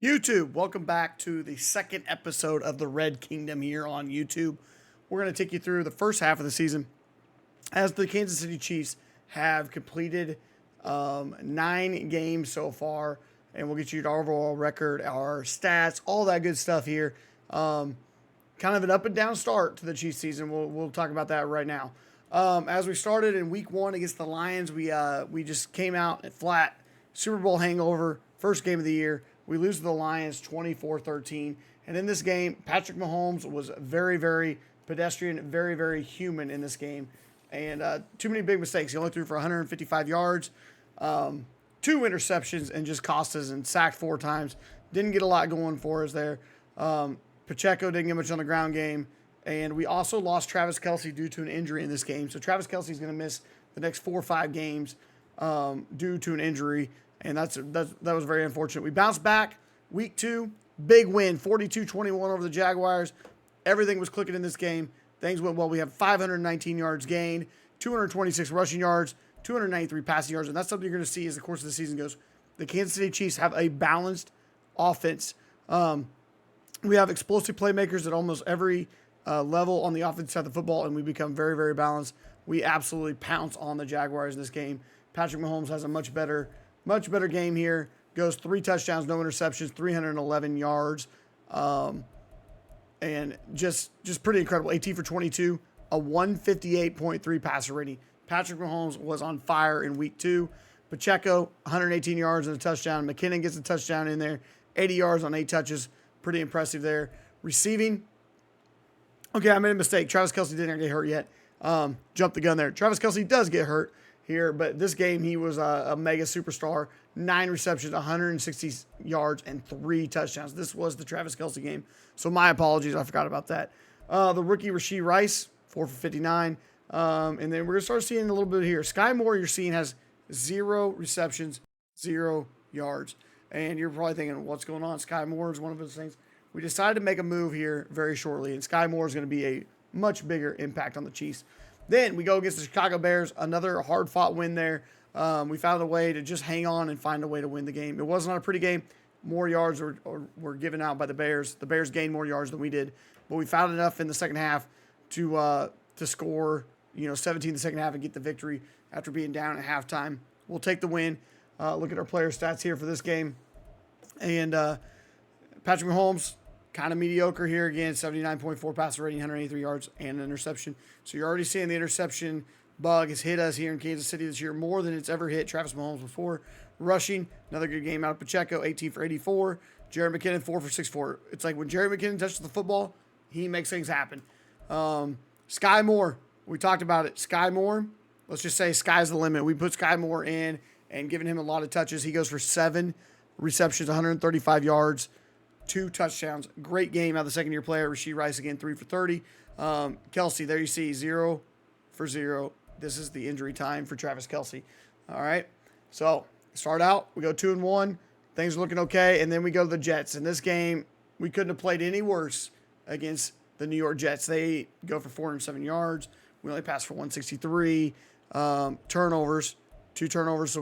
YouTube, welcome back to the second episode of the Red Kingdom here on YouTube. We're going to take you through the first half of the season as the Kansas City Chiefs have completed 9 games so far, and we'll get you our overall record, our stats, all that good stuff here. Kind of an up and down start to the Chiefs season. We'll talk about that right now. As we started in Week 1 against the Lions, we just came out flat, Super Bowl hangover, first game of the year. We lose to the Lions 24-13. And in this game, Patrick Mahomes was very, very pedestrian, very, very human in this game. And too many big mistakes. He only threw for 155 yards, 2 interceptions, and just cost us and sacked 4 times. Didn't get a lot going for us there. Pacheco didn't get much on the ground game. And we also lost Travis Kelce due to an injury in this game. So Travis Kelce is going to miss the next 4 or 5 games due to an injury. And that was very unfortunate. We bounced back week 2, big win, 42-21 over the Jaguars. Everything was clicking in this game. Things went well. We have 519 yards gained, 226 rushing yards, 293 passing yards. And that's something you're going to see as the course of the season goes. The Kansas City Chiefs have a balanced offense. We have explosive playmakers at almost every level on the offensive side of the football, and we become very, very balanced. We absolutely pounce on the Jaguars in this game. Patrick Mahomes has a much better game here. Goes 3 touchdowns, no interceptions, 311 yards. And just pretty incredible. 18 for 22, a 158.3 passer rating. Patrick Mahomes was on fire in week 2. Pacheco, 118 yards and a touchdown. McKinnon gets a touchdown in there. 80 yards on 8 touches. Pretty impressive there. Receiving. Okay, I made a mistake. Travis Kelce didn't get hurt yet. Jumped the gun there. Travis Kelce does get hurt here, but this game he was a mega superstar. 9 receptions, 160 yards, and 3 touchdowns. This was the Travis Kelce game, so my apologies. I forgot about that. The rookie Rashee Rice, 4 for 59. And then we're going to start seeing a little bit here. Sky Moore, you're seeing, has 0 receptions, 0 yards. And you're probably thinking, what's going on? Sky Moore is one of those things. We decided to make a move here very shortly, and Sky Moore is going to be a much bigger impact on the Chiefs. Then we go against the Chicago Bears, another hard-fought win there. We found a way to just hang on and find a way to win the game. It was not a pretty game. More yards were given out by the Bears. The Bears gained more yards than we did, but we found enough in the second half to score 17 in the second half and get the victory after being down at halftime. We'll take the win. Look at our player stats here for this game. And Patrick Mahomes, kind of mediocre here again, 79.4 passer rating, 183 yards, and an interception. So you're already seeing the interception bug has hit us here in Kansas City this year more than it's ever hit Travis Mahomes before. Rushing, another good game out of Pacheco, 18 for 84. Jared McKinnon, 4 for 64. It's like when Jared McKinnon touches the football, he makes things happen. Sky Moore, we talked about it. Sky Moore, let's just say sky's the limit. We put Sky Moore in and giving him a lot of touches. He goes for 7 receptions, 135 yards, 2 touchdowns. Great game out of the second-year player. Rashee Rice again, 3 for 30. Kelce, there you see, 0 for 0. This is the injury time for Travis Kelce. All right. So start out, we go 2-1. Things are looking okay, and then we go to the Jets. In this game, we couldn't have played any worse against the New York Jets. They go for 407 yards. We only passed for 163. Turnovers, 2 turnovers, so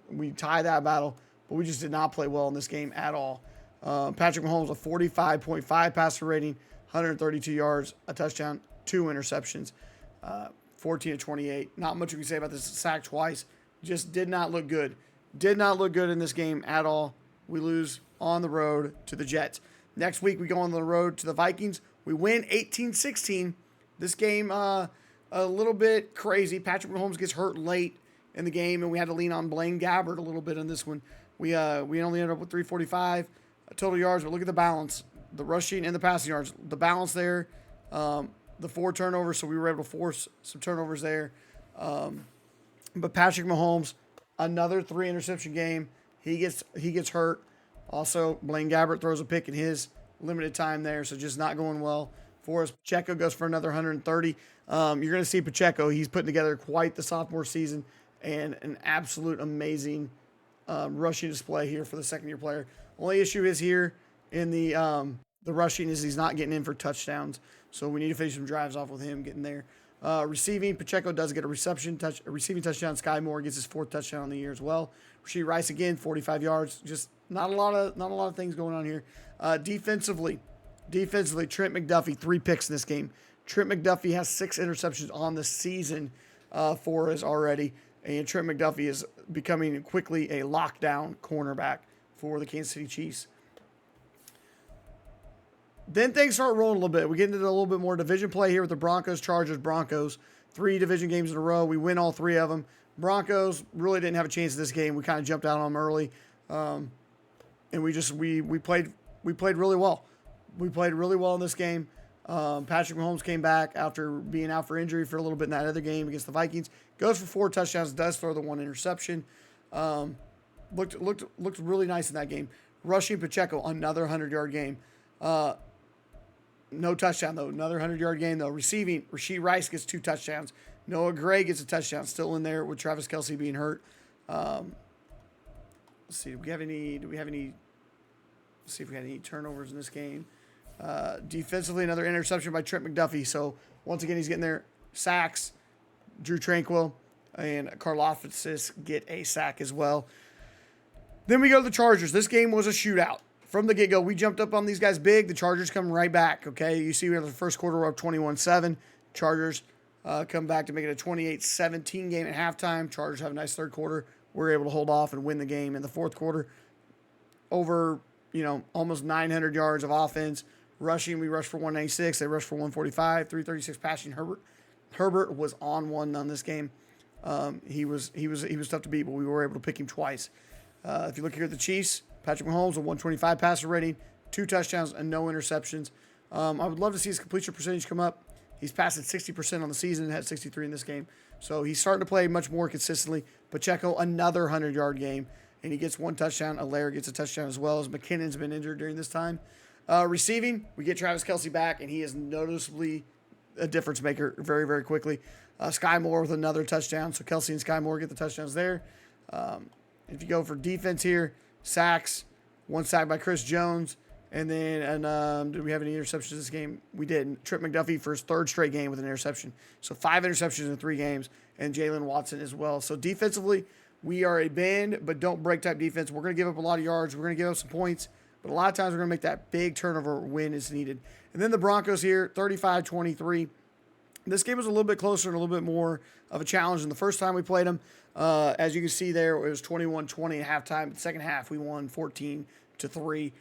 we tie that battle. But we just did not play well in this game at all. Patrick Mahomes, a 45.5 passer rating, 132 yards, a touchdown, 2 interceptions, 14-28. Not much we can say about this. Sacked twice. Just did not look good. Did not look good in this game at all. We lose on the road to the Jets. Next week, we go on the road to the Vikings. We win 18-16. This game, a little bit crazy. Patrick Mahomes gets hurt late in the game, and we had to lean on Blaine Gabbert a little bit in this one. We only ended up with 345 total yards, but look at the balance. The rushing and the passing yards. The balance there. The 4 turnovers, so we were able to force some turnovers there. But Patrick Mahomes, another 3 interception game. He gets hurt. Also, Blaine Gabbert throws a pick in his limited time there, so just not going well for us. Pacheco goes for another 130. You're going to see Pacheco. He's putting together quite the sophomore season and an absolute amazing rushing display here for the second-year player. Only issue is here in the rushing is he's not getting in for touchdowns, so we need to finish some drives off with him getting there. Receiving, Pacheco does get a receiving touchdown. Sky Moore gets his 4th touchdown on the year as well. Rashee Rice again, 45 yards. Just not a lot of things going on here. Defensively, Trent McDuffie, 3 picks in this game. Trent McDuffie has 6 interceptions on the season for us already, and Trent McDuffie is becoming quickly a lockdown cornerback for the Kansas City Chiefs. Then things start rolling a little bit. We get into a little bit more division play here with the Broncos, Chargers, Broncos. 3 division games in a row. We win all 3 of them. Broncos really didn't have a chance in this game. We kind of jumped out on them early, and we played really well. We played really well in this game. Patrick Mahomes came back after being out for injury for a little bit in that other game against the Vikings. Goes for 4 touchdowns, does throw the 1 interception. Looked really nice in that game. Rushing, Pacheco, another 100-yard game. No touchdown, though. Another 100-yard game, though. Receiving, Rashee Rice gets 2 touchdowns. Noah Gray gets a touchdown, still in there with Travis Kelce being hurt. Let's see, do we have any? Let's see if we had any turnovers in this game. Defensively, another interception by Trent McDuffie. So, once again, he's getting there. Sacks. Drew Tranquill and Karlaftis get a sack as well. Then we go to the Chargers. This game was a shootout. From the get-go, we jumped up on these guys big. The Chargers come right back, okay? You see we have the first quarter, we're up 21-7. Chargers come back to make it a 28-17 game at halftime. Chargers have a nice third quarter. We're able to hold off and win the game in the fourth quarter. Over, almost 900 yards of offense. Rushing, we rushed for 196. They rushed for 145. 336 passing. Herbert was on one on this game. He was tough to beat, but we were able to pick him twice. If you look here at the Chiefs, Patrick Mahomes, a 125 passer rating, 2 touchdowns, and no interceptions. I would love to see his completion percentage come up. He's passed at 60% on the season and had 63 in this game. So he's starting to play much more consistently. Pacheco, another 100-yard game, and he gets 1 touchdown. Allaire gets a touchdown as well, as McKinnon's been injured during this time. Receiving, we get Travis Kelce back, and he is noticeably a difference maker very, very quickly. Sky Moore with another touchdown. So Kelce and Sky Moore get the touchdowns there. If you go for defense here, sacks, 1 sack by Chris Jones. And then, did we have any interceptions this game? We did. Trent McDuffie for his 3rd straight game with an interception. So 5 interceptions in 3 games. And Jalen Watson as well. So defensively, we are a bend but don't break type defense. We're going to give up a lot of yards. We're going to give up some points. But a lot of times we're going to make that big turnover win is needed. And then the Broncos here, 35-23. This game was a little bit closer and a little bit more of a challenge than the first time we played them. As you can see there, it was 21-20 at halftime. The second half, we won 14-3.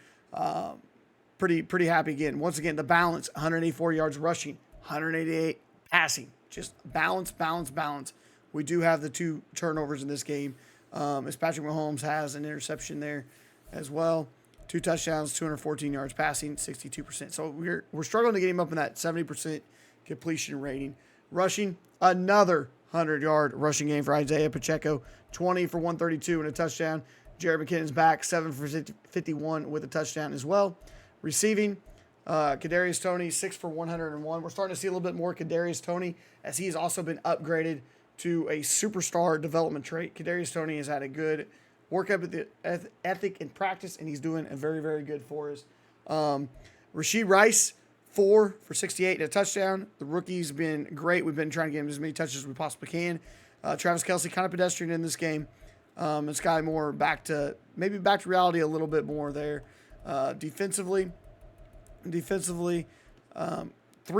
Pretty happy again. Once again, the balance, 184 yards rushing, 188 passing. Just balance. We do have the 2 turnovers in this game, as Patrick Mahomes has an interception there as well. 2 touchdowns, 214 yards passing, 62%. So we're struggling to get him up in that 70% completion rating. Rushing, another 100-yard rushing game for Isaiah Pacheco, 20 for 132 and a touchdown. Jared McKinnon's back, 7 for 51 with a touchdown as well. Receiving, Kadarius Toney, 6 for 101. We're starting to see a little bit more Kadarius Toney as he has also been upgraded to a superstar development trait. Kadarius Toney has had a good work ethic in practice, and he's doing a very, very good for us. Rashee Rice, 4 for 68 and a touchdown. The rookie's been great. We've been trying to get him as many touches as we possibly can. Travis Kelce, kind of pedestrian in this game. And Sky Moore back to reality a little bit more there. Defensively, 3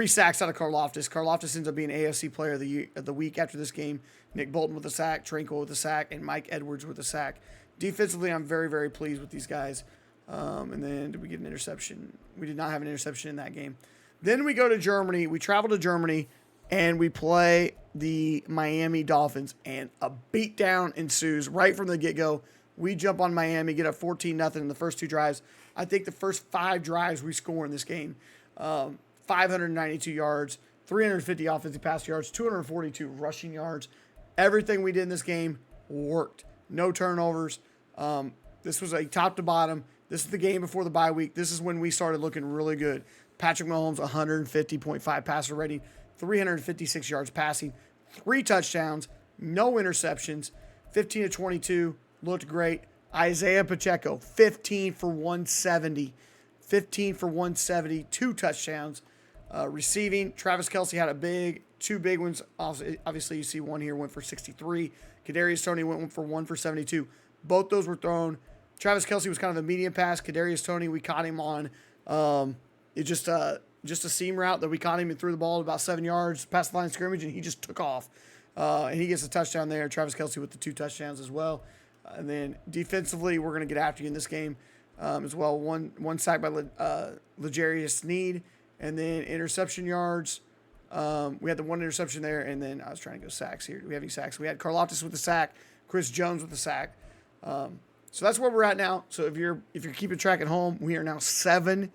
sacks out of Karlaftis. Karlaftis ends up being AFC Player of the Week after this game. Nick Bolton with a sack, Tranquill with a sack, and Mike Edwards with a sack. Defensively, I'm very, very pleased with these guys. And then did we get an interception? We did not have an interception in that game. Then we go to Germany. We travel to Germany, and we play the Miami Dolphins, and a beatdown ensues right from the get-go. We jump on Miami, get up 14-0 in the first 2 drives. I think the first 5 drives we score in this game, 592 yards, 350 offensive pass yards, 242 rushing yards. Everything we did in this game worked. No turnovers. This was a top to bottom. This is the game before the bye week. This is when we started looking really good. Patrick Mahomes, 150.5 passer rating, 356 yards passing, 3 touchdowns, no interceptions, 15-22, looked great. Isaiah Pacheco, 15 for 170, 2 touchdowns. Receiving, Travis Kelce had two big ones. Obviously, you see one here went for 63. Kadarius Toney went for 1 for 72. Both those were thrown. Travis Kelce was kind of a medium pass. Kadarius Toney, we caught him on it just a seam route that we caught him and threw the ball about 7 yards past the line of scrimmage, and he just took off. And he gets a touchdown there. Travis Kelce with the 2 touchdowns as well. And then defensively, we're going to get after you in this game as well. One sack by L'Jarius Sneed. And then interception yards. We had the 1 interception there, and then I was trying to go sacks here. Do we have any sacks? We had Karlaftis with the sack, Chris Jones with the sack. So that's where we're at now. So if you're keeping track at home, we are now 7-2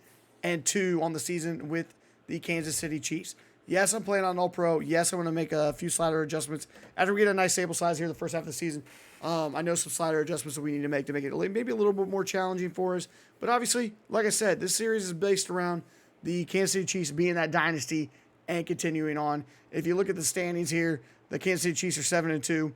on the season with the Kansas City Chiefs. Yes, I'm playing on All-Pro. Yes, I'm going to make a few slider adjustments. After we get a nice sample size here the first half of the season, I know some slider adjustments that we need to make it maybe a little bit more challenging for us. But obviously, like I said, this series is based around the Kansas City Chiefs being that dynasty and continuing on. If you look at the standings here, the Kansas City Chiefs are 7-2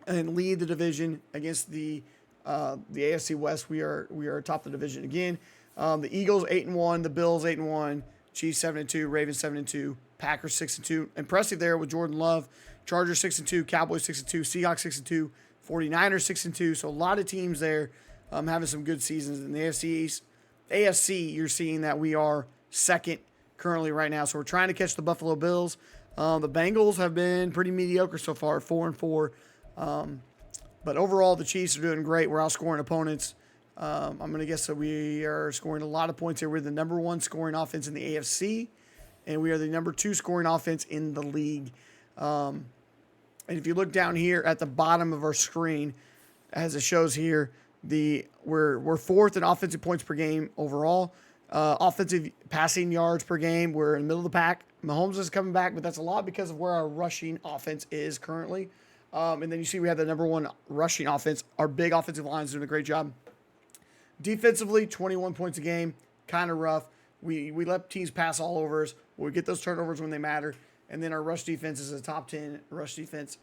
and lead the division against the AFC West. We are atop the division again. The Eagles 8-1, the Bills 8-1, Chiefs 7-2, Ravens 7-2, Packers 6-2. Impressive there with Jordan Love. Chargers 6-2, Cowboys 6-2, Seahawks 6-2, 49ers 6-2. So a lot of teams there having some good seasons in the AFC East. AFC, you're seeing that we are second currently right now. So we're trying to catch the Buffalo Bills. The Bengals have been pretty mediocre so far, 4-4. But overall, the Chiefs are doing great. We're outscoring opponents. I'm going to guess that we are scoring a lot of points here. We're the number 1 scoring offense in the AFC, and we are the number 2 scoring offense in the league. And if you look down here at the bottom of our screen, as it shows here, we're 4th in offensive points per game overall. Offensive passing yards per game, we're in the middle of the pack. Mahomes is coming back, but that's a lot because of where our rushing offense is currently. And then you see we have the number 1 rushing offense. Our big offensive line is doing a great job. Defensively, 21 points a game, kind of rough. We let teams pass all over us. We get those turnovers when they matter. And then our rush defense is a top 10 rush defense.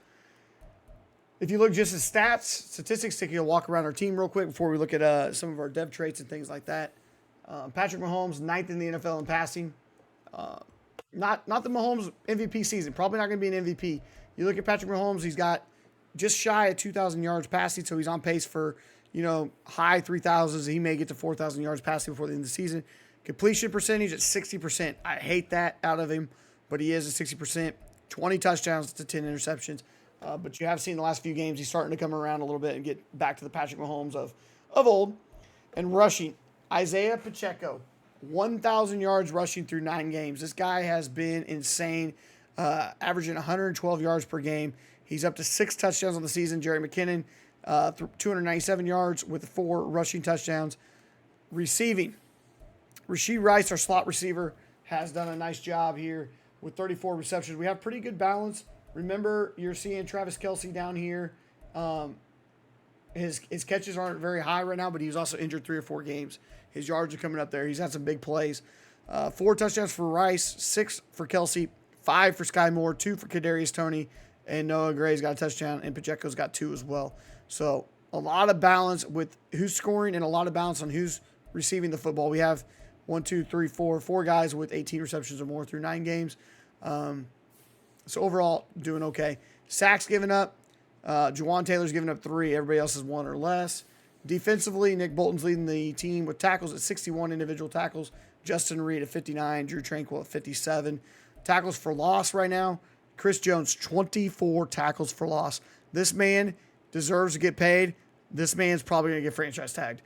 If you look just at statistics, taking a walk around our team real quick before we look at some of our dev traits and things like that. Patrick Mahomes, 9th in the NFL in passing. Not the Mahomes MVP season. Probably not going to be an MVP. You look at Patrick Mahomes, he's got just shy of 2,000 yards passing, so he's on pace for, high 3,000s. He may get to 4,000 yards passing before the end of the season. Completion percentage at 60%. I hate that out of him, but he is at 60%. 20 touchdowns to 10 interceptions. But you have seen the last few games, he's starting to come around a little bit and get back to the Patrick Mahomes of old. And rushing, Isaiah Pacheco, 1,000 yards rushing through 9 games. This guy has been insane, averaging 112 yards per game. He's up to 6 touchdowns on the season. Jerry McKinnon, 297 yards with 4 rushing touchdowns. Receiving, Rashee Rice, our slot receiver, has done a nice job here with 34 receptions. We have pretty good balance. Remember, you're seeing Travis Kelce down here. His catches aren't very high right now, but he's also injured 3 or 4 games. His yards are coming up there. He's had some big plays. 4 touchdowns for Rice, 6 for Kelce, 5 for Sky Moore, 2 for Kadarius Toney, and Noah Gray's got a touchdown, and Pacheco's got 2 as well. So a lot of balance with who's scoring and a lot of balance on who's receiving the football. We have 4 guys with 18 receptions or more through 9 games. So overall, doing okay. Sacks given up. Juwan Taylor's given up 3. Everybody else is 1 or less. Defensively, Nick Bolton's leading the team with tackles at 61 individual tackles. Justin Reed at 59. Drew Tranquil at 57. Tackles for loss right now. Chris Jones, 24 tackles for loss. This man deserves to get paid. This man's probably going to get franchise tagged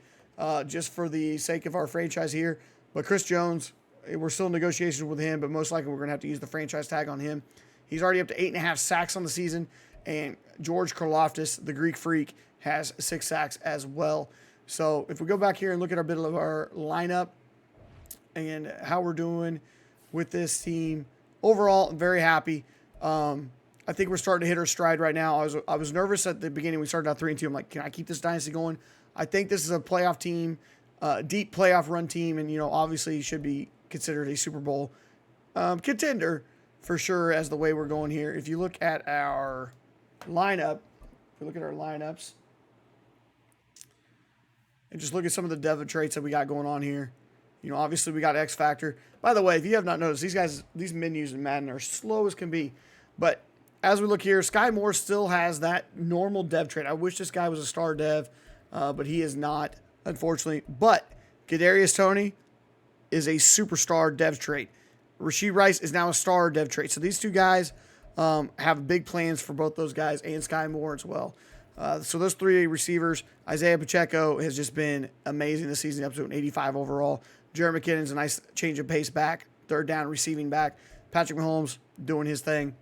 just for the sake of our franchise here. But Chris Jones, we're still in negotiations with him, but most likely we're going to have to use the franchise tag on him. He's already up to 8.5 sacks on the season. And George Karlaftis, the Greek Freak, has 6 sacks as well. So if we go back here and look at our bit of our lineup and how we're doing with this team, overall, I'm very happy. I think we're starting to hit our stride right now. I was nervous at the beginning. We started out 3-2. I'm like, can I keep this dynasty going? I think this is a playoff team, deep playoff run team, and obviously should be considered a Super Bowl contender for sure as the way we're going here. If you look at our lineup, lineups, and just look at some of the dev traits that we got going on here. Obviously we got X Factor. By the way, if you have not noticed, these menus in Madden are slow as can be. But as we look here, Sky Moore still has that normal dev trait. I wish this guy was a star dev, but he is not, unfortunately. But Kadarius Toney is a superstar dev trait. Rashee Rice is now a star dev trait. So these two guys have big plans for both those guys and Sky Moore as well. So those three receivers, Isaiah Pacheco has just been amazing this season, up to an 85 overall. Jerick McKinnon's a nice change of pace back, third down receiving back. Patrick Mahomes doing his thing.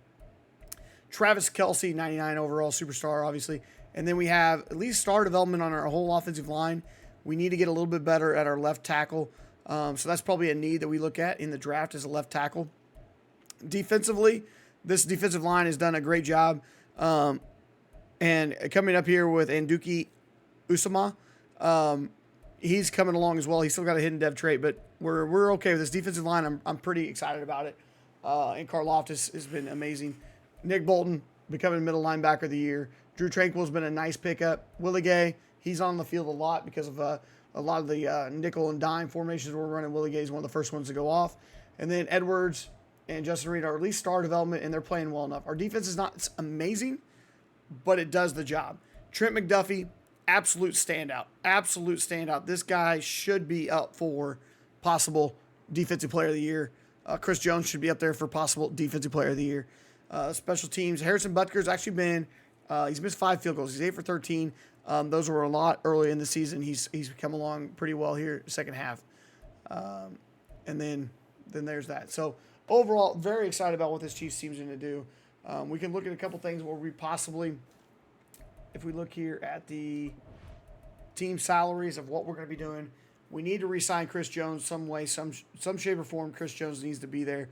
Travis Kelce, 99 overall, superstar, obviously. And then we have at least star development on our whole offensive line. We need to get a little bit better at our left tackle. So that's probably a need that we look at in the draft as a left tackle. Defensively, this defensive line has done a great job. And coming up here with Anduki Usama, he's coming along as well. He's still got a hidden dev trait, but we're okay with this defensive line. I'm pretty excited about it. And Karlaftis has been amazing. Nick Bolton becoming middle linebacker of the year. Drew Tranquill's been a nice pickup. Willie Gay, he's on the field a lot because of a lot of the nickel and dime formations we're running. Willie Gay's one of the first ones to go off. And then Edwards and Justin Reed are at least star development, and they're playing well enough. Our defense is not amazing, but it does the job. Trent McDuffie, absolute standout. Absolute standout. This guy should be up for possible Defensive Player of the Year. Chris Jones should be up there for possible Defensive Player of the Year. Special teams, Harrison Butker's actually been, he's missed 5 field goals. He's 8 for 13. Those were a lot early in the season. He's come along pretty well here second half. And then there's that. So overall, very excited about what this Chiefs team's going to do. We can look at a couple things where we possibly, if we look here at the team salaries of what we're going to be doing, we need to re-sign Chris Jones some way, some shape or form. Chris Jones needs to be there.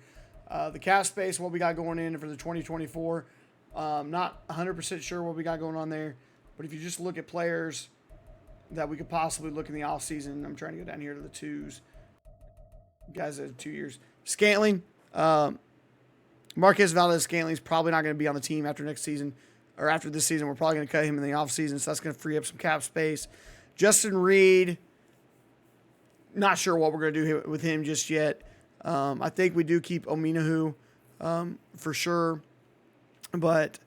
The cap space, what we got going in for the 2024, not 100% sure what we got going on there. But if you just look at players that we could possibly look in the offseason, I'm trying to go down here to the twos. Guys that have 2 years. Scantling, Marquez Valdez-Scantling is probably not going to be on the team after next season, or after this season. We're probably going to cut him in the offseason, so that's going to free up some cap space. Justin Reed, not sure what we're going to do with him just yet. I think we do keep Ominahu for sure. But,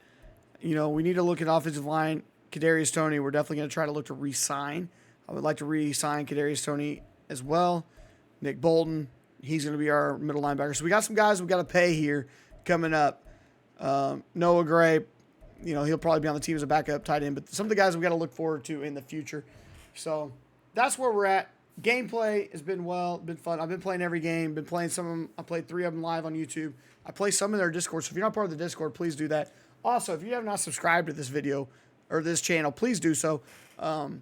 we need to look at offensive line. Kadarius Toney, we're definitely going to try to look to re-sign. I would like to re-sign Kadarius Toney as well. Nick Bolton, he's going to be our middle linebacker. So we got some guys we got to pay here coming up. Noah Gray, he'll probably be on the team as a backup tight end. But some of the guys we got to look forward to in the future. So that's where we're at. Gameplay has been fun. I've been playing every game, been playing some of them. I played 3 of them live on YouTube. I play some in their Discord, so if you're not part of the Discord, please do that. Also, if you have not subscribed to this video or this channel, please do so. I'm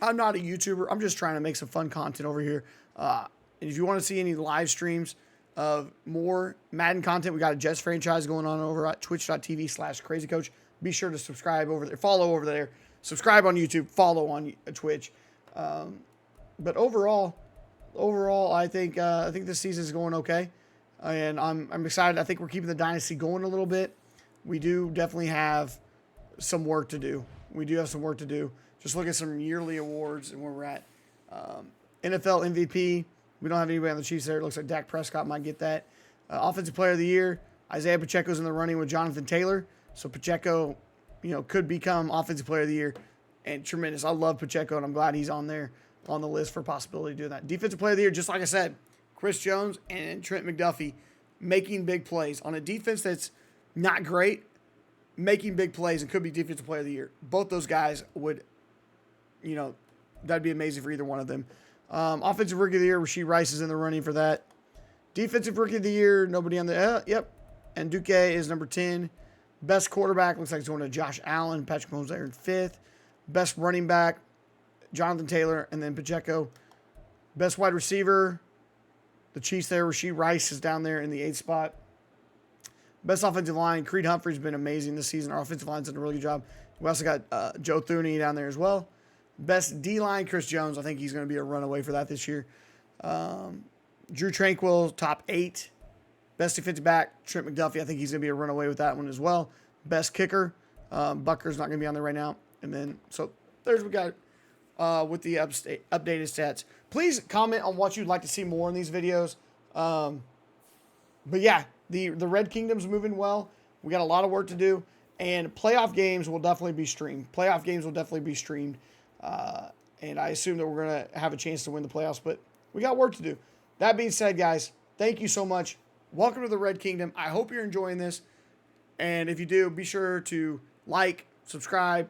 not a YouTuber. I'm just trying to make some fun content over here. And if you want to see any live streams of more Madden content, we got a Jets franchise going on over at twitch.tv/crazycoach. Be sure to subscribe over there. Follow over there. Subscribe on YouTube. Follow on Twitch. But overall, I think this season is going okay, and I'm excited. I think we're keeping the dynasty going a little bit. We do definitely have some work to do. Just look at some yearly awards and where we're at. NFL MVP. We don't have anybody on the Chiefs there. It looks like Dak Prescott might get that. Offensive Player of the Year. Isaiah Pacheco's in the running with Jonathan Taylor. So Pacheco, could become Offensive Player of the Year, and tremendous. I love Pacheco, and I'm glad he's on there. On the list for possibility of doing that. Defensive Player of the Year, just like I said, Chris Jones and Trent McDuffie making big plays on a defense that's not great, making big plays and could be Defensive Player of the Year. Both those guys would, that'd be amazing for either one of them. Offensive Rookie of the Year, Rashee Rice is in the running for that. Defensive Rookie of the Year, nobody on the, yep. And Duque is number 10. Best quarterback, looks like it's going to Josh Allen. Patrick Mahomes there in 5th. Best running back, Jonathan Taylor, and then Pacheco. Best wide receiver, the Chiefs there. Rashee Rice is down there in the 8th spot. Best offensive line, Creed Humphrey's been amazing this season. Our offensive line's done a really good job. We also got Joe Thuney down there as well. Best D-line, Chris Jones. I think he's going to be a runaway for that this year. Drew Tranquill, top 8. Best defensive back, Trent McDuffie. I think he's going to be a runaway with that one as well. Best kicker, Bucker's not going to be on there right now. And then, so there's we got with the updated stats. Please comment on what you'd like to see more in these videos. But yeah, the Red Kingdom's moving well. We got a lot of work to do, and playoff games will definitely be streamed. And I assume that we're going to have a chance to win the playoffs, but we got work to do. That being said, guys, thank you so much. Welcome to the Red Kingdom. I hope you're enjoying this. And if you do, be sure to like, subscribe,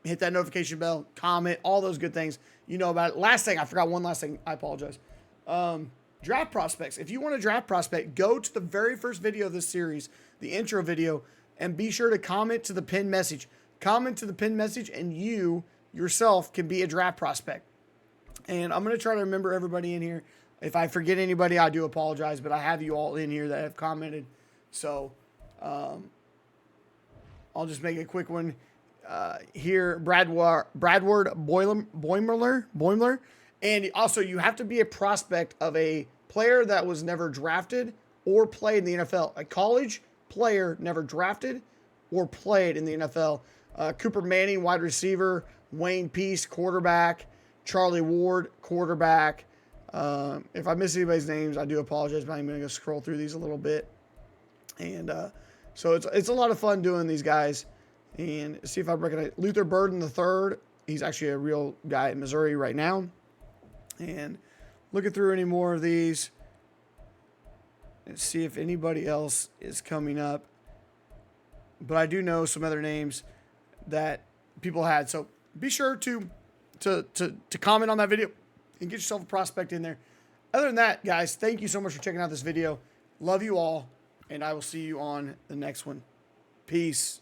hit that notification bell, comment, all those good things. You know about it. Last thing, I forgot one last thing. I apologize. Draft prospects. If you want a draft prospect, go to the very first video of this series, the intro video, and be sure to comment to the pinned message. Comment to the pinned message, and you yourself can be a draft prospect. And I'm going to try to remember everybody in here. If I forget anybody, I do apologize, but I have you all in here that have commented. So I'll just make a quick one here. Bradward Boimler. And also, you have to be a prospect of a player that was never drafted or played in the NFL. A college player never drafted or played in the NFL. Cooper Manning, wide receiver. Wayne Peace, quarterback. Charlie Ward, quarterback. If I miss anybody's names, I do apologize, but I'm going to scroll through these a little bit. And so it's a lot of fun doing these guys. And see if I recognize Luther Burden III. He's actually a real guy in Missouri right now. And looking through any more of these and see if anybody else is coming up. But I do know some other names that people had. So be sure to comment on that video and get yourself a prospect in there. Other than that, guys, thank you so much for checking out this video. Love you all, and I will see you on the next one. Peace.